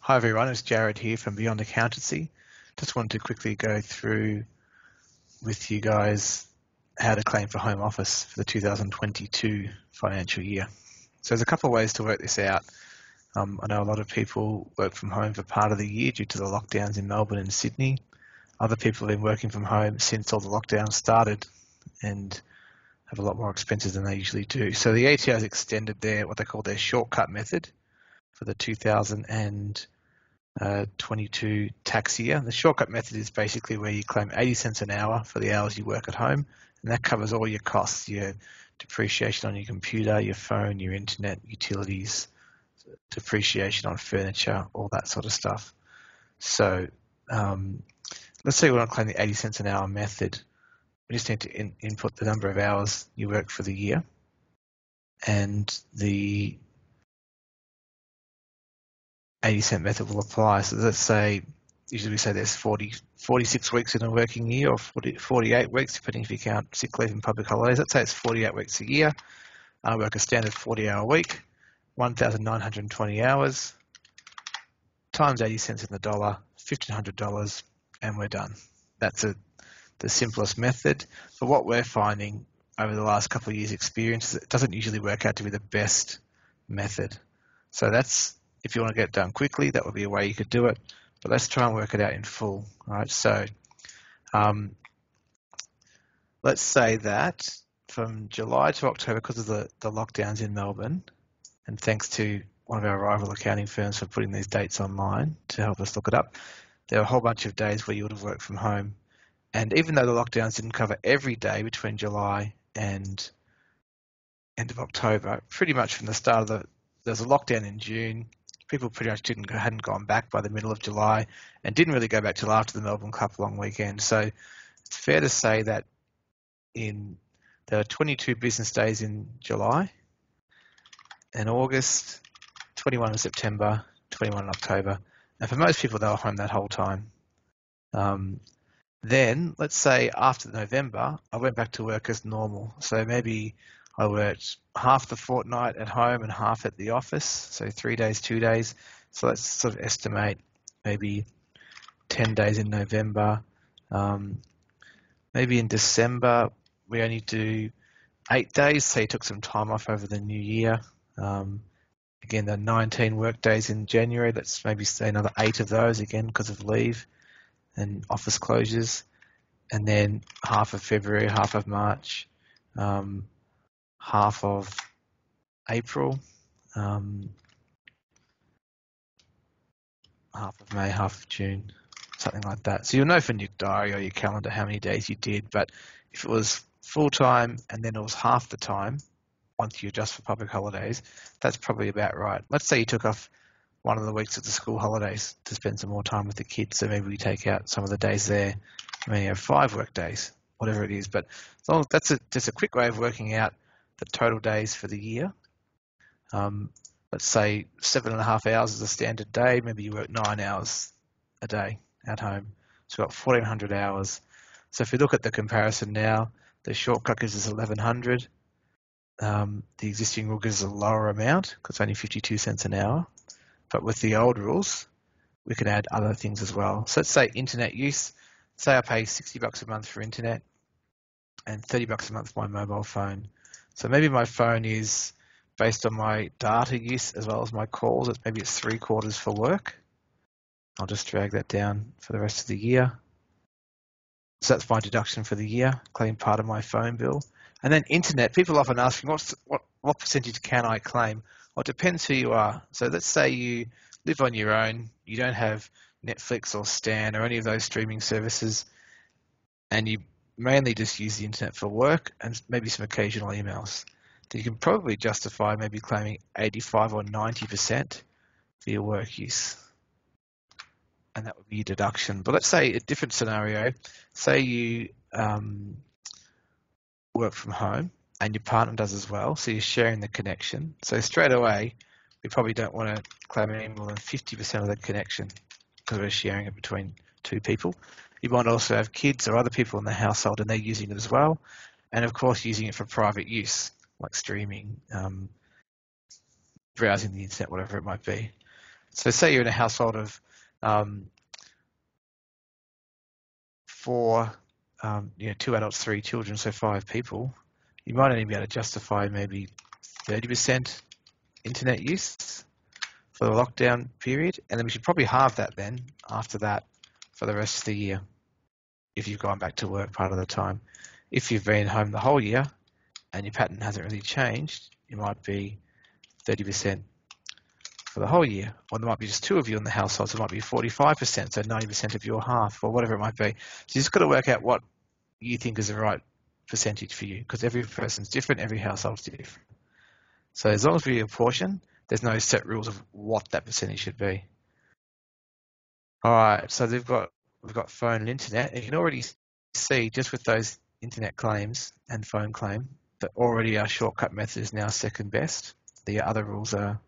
Hi everyone, it's Jared here from Beyond Accountancy. Just wanted to quickly go through with you guys how to claim for home office for the 2022 financial year. So there's a couple of ways to work this out. I know a lot of people work from home for part of the year due to the lockdowns in Melbourne and Sydney. Other people have been working from home since all the lockdowns started and have a lot more expenses than they usually do. So the ATO has extended what they call their shortcut method for the 2022 tax year. The shortcut method is basically where you claim 80 cents an hour for the hours you work at home, and that covers all your costs, your depreciation on your computer, your phone, your internet, utilities, depreciation on furniture, all that sort of stuff. So let's say we want to claim the 80 cents an hour method. We just need to input the number of hours you work for the year, and the 80-cent method will apply. So let's say, usually we say there's 46 weeks in a working year, or 48 weeks, depending if you count sick leave and public holidays. Let's say it's 48 weeks a year. I work a standard 40-hour week, 1,920 hours, times 80 cents in the dollar, $1,500, and we're done. That's the simplest method. But what we're finding over the last couple of years' experience is it doesn't usually work out to be the best method. So that's, if you want to get it done quickly, that would be a way you could do it. But let's try and work it out in full. All right, so let's say that from July to October, because of the lockdowns in Melbourne, and thanks to one of our rival accounting firms for putting these dates online to help us look it up, there are a whole bunch of days where you would have worked from home. And even though the lockdowns didn't cover every day between July and end of October, pretty much from the start of there's a lockdown in June. People pretty much hadn't gone back by the middle of July and didn't really go back till after the Melbourne Cup long weekend. So it's fair to say that there are 22 business days in July and August, 21 in September, 21 in October. And for most people, they were home that whole time. Then, let's say after November, I went back to work as normal. So maybe I worked half the fortnight at home and half at the office, so 3 days, 2 days. So let's sort of estimate maybe 10 days in November. Maybe in December, we only do 8 days, so you took some time off over the new year. Again, there are 19 work days in January. Let's maybe say another 8 of those, again, because of leave and office closures. And then half of February, half of March, half of April, half of May, half of June, something like that. So you'll know from your diary or your calendar how many days you did, but if it was full-time and then it was half the time, once you adjust for public holidays, that's probably about right. Let's say you took off one of the weeks of the school holidays to spend some more time with the kids, so maybe we take out some of the days there. I mean, you have 5 work days, whatever it is, but that's just a quick way of working out the total days for the year. Let's say 7.5 hours is a standard day. Maybe you work 9 hours a day at home. So we've got 1,400 hours. So if you look at the comparison now, the shortcut gives us 1,100. The existing rule gives us a lower amount because it's only 52 cents an hour. But with the old rules, we can add other things as well. So let's say internet use. Say I pay $60 a month for internet and $30 a month for my mobile phone. So maybe my phone is based on my data use as well as my calls. Maybe it's 3/4 for work. I'll just drag that down for the rest of the year. So that's my deduction for the year, claim part of my phone bill. And then internet, people often ask me, what percentage can I claim? Well, it depends who you are. So let's say you live on your own, you don't have Netflix or Stan or any of those streaming services, and you mainly just use the internet for work and maybe some occasional emails. Then you can probably justify maybe claiming 85 or 90% for your work use. And that would be your deduction. But let's say a different scenario. Say you work from home and your partner does as well, so you're sharing the connection. So straight away, we probably don't want to claim any more than 50% of the connection because we're sharing it between 2 people. You might also have kids or other people in the household and they're using it as well. And of course, using it for private use, like streaming, browsing the internet, whatever it might be. So say you're in a household of four, 2 adults, 3 children, so 5 people. You might only be able to justify maybe 30% internet use for the lockdown period, and then we should probably halve that then after that for the rest of the year if you've gone back to work part of the time. If you've been home the whole year and your pattern hasn't really changed, it might be 30% for the whole year, or there might be just 2 of you in the household, so it might be 45%, so 90% of your half, or whatever it might be. So you just got to work out what you think is the right percentage for you, because every person's different, every household's different. So as long as we apportion, there's no set rules of what that percentage should be. All right, so we've got phone and internet. You can already see just with those internet claims and phone claim that already our shortcut method is now second best. The other rules are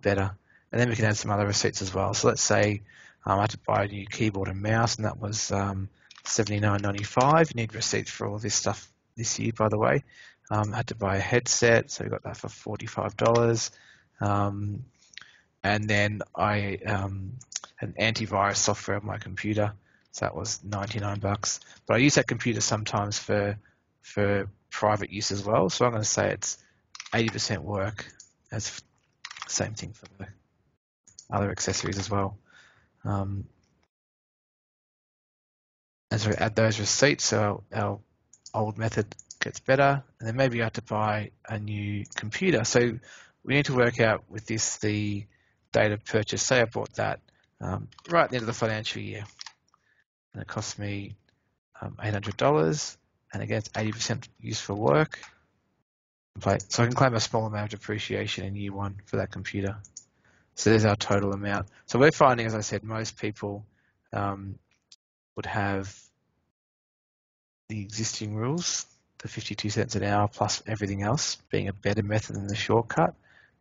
better. And then we can add some other receipts as well. So let's say I had to buy a new keyboard and mouse, and that was $79.95. You need receipts for all this stuff this year, by the way. I had to buy a headset, so we got that for $45. And then I had antivirus software on my computer, so that was $99. But I use that computer sometimes for private use as well. So I'm going to say it's 80% work. That's the same thing for the other accessories as well. And so we add those receipts, so our old method gets better. And then maybe I have to buy a new computer. So we need to work out with this the date of purchase. Say I bought that right at the end of the financial year, and it cost me $800. And again, it's 80% used for work. So I can claim a small amount of depreciation in year 1 for that computer. So there's our total amount. So we're finding, as I said, most people would have the existing rules, the 52 cents an hour plus everything else being a better method than the shortcut.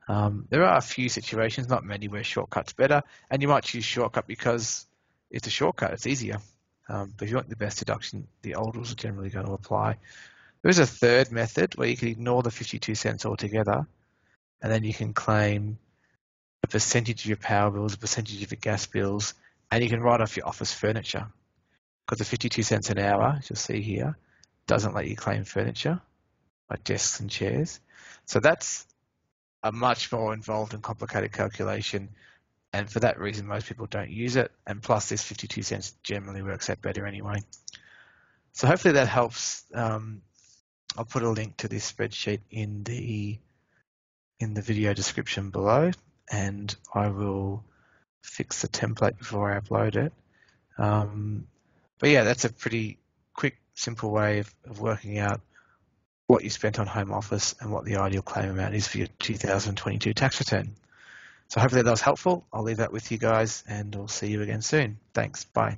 There are a few situations, not many, where shortcut's better, and you might choose shortcut because it's a shortcut, it's easier. But if you want the best deduction, the old rules are generally going to apply. There is a third method where you can ignore the 52 cents altogether, and then you can claim a percentage of your power bills, a percentage of your gas bills, and you can write off your office furniture. Because the 52 cents an hour, as you'll see here, doesn't let you claim furniture, like desks and chairs. So that's a much more involved and complicated calculation, and for that reason most people don't use it, and plus this 52 cents generally works out better anyway. So hopefully that helps. I'll put a link to this spreadsheet in the video description below, and I will fix the template before I upload it. But yeah, that's a pretty quick, simple way of working out what you spent on home office and what the ideal claim amount is for your 2022 tax return. So hopefully that was helpful. I'll leave that with you guys, and I'll see you again soon. Thanks. Bye.